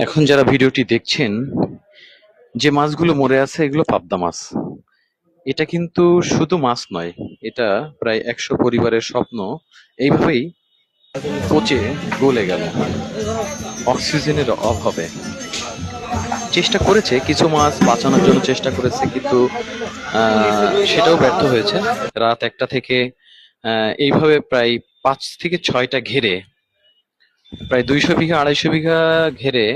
এখন যারা ভিডিওটি দেখছেন, যে মাছগুলো মরে আছে এগুলো পাবদা মাছ। এটা কিন্তু শুধু মাছ নয়, এটা প্রায় 100 পরিবারের স্বপ্ন এইভাবেই পচে গলে গেল অক্সিজেনের অভাবে। চেষ্টা করেছে কিছু মাছ বাঁচানোর জন্য, চেষ্টা করেছে কিন্তু সেটাও ব্যর্থ হয়েছে। রাত 1টা থেকে এইভাবে প্রায় 5 থেকে 6টা ঘেরে, প্রায় 200 বিঘা 250 বিঘা ঘেরে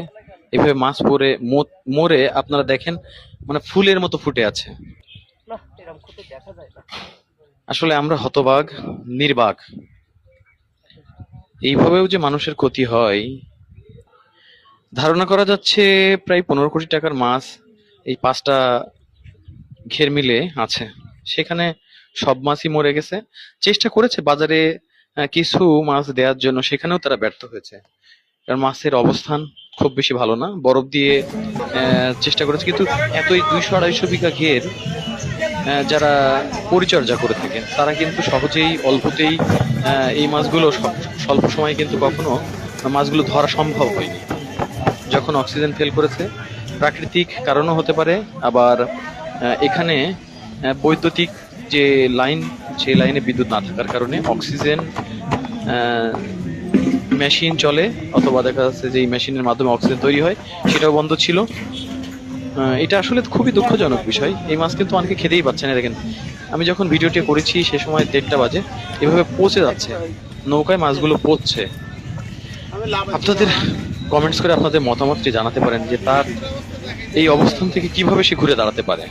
এভাবে মাছ পরে মরে আপনারা দেখেন, মানে ফুলের মতো ফুটে আছে। আসলে আমরা হতবাক, নির্বাক। এইভাবেও যে মানুষের ক্ষতি হয়, ধারণা করা যাচ্ছে প্রায় 15 কোটি টাকার মাছ এই 5টা ঘের মিলে আছে। সেখানে সব মাছই মরে গেছে। চেষ্টা করেছে বাজারে কিছু মাছ দেওয়ার জন্য, সেখানেও তারা ব্যর্থ হয়েছে। কারণ মাছের অবস্থান খুব বেশি ভালো না, বরফ দিয়ে চেষ্টা করেছে কিন্তু এতই 200-250 বিঘা ঘের যারা পরিচর্যা করে থাকেন তারা কিন্তু সহজেই অল্পতেই এই মাছগুলো স্বল্প সময়ে কিন্তু কখনো মাছগুলো ধরা সম্ভব হয়নি। যখন অক্সিজেন ফেল করেছে, প্রাকৃতিক কারণও হতে পারে, আবার এখানে বৈদ্যুতিক যে লাইন, সেই লাইনে বিদ্যুৎ না থাকার কারণে অক্সিজেন মেশিন চলে, অথবা দেখা যাচ্ছে যে এই মেশিনের মাধ্যমে অক্সিজেন তৈরি হয়, সেটাও বন্ধ ছিল। এটা আসলে খুবই দুঃখজনক বিষয়। এই মাছ কিন্তু অনেকে খেতেই পাচ্ছে না। দেখেন, আমি যখন ভিডিওটি করেছি সে সময় 1টা বাজে, এভাবে পচে যাচ্ছে, নৌকায় মাছগুলো পচছে। আপনাদের কমেন্টস করে আপনাদের মতামতটি জানাতে পারেন যে তার এই অবস্থান থেকে কিভাবে সে ঘুরে দাঁড়াতে পারে।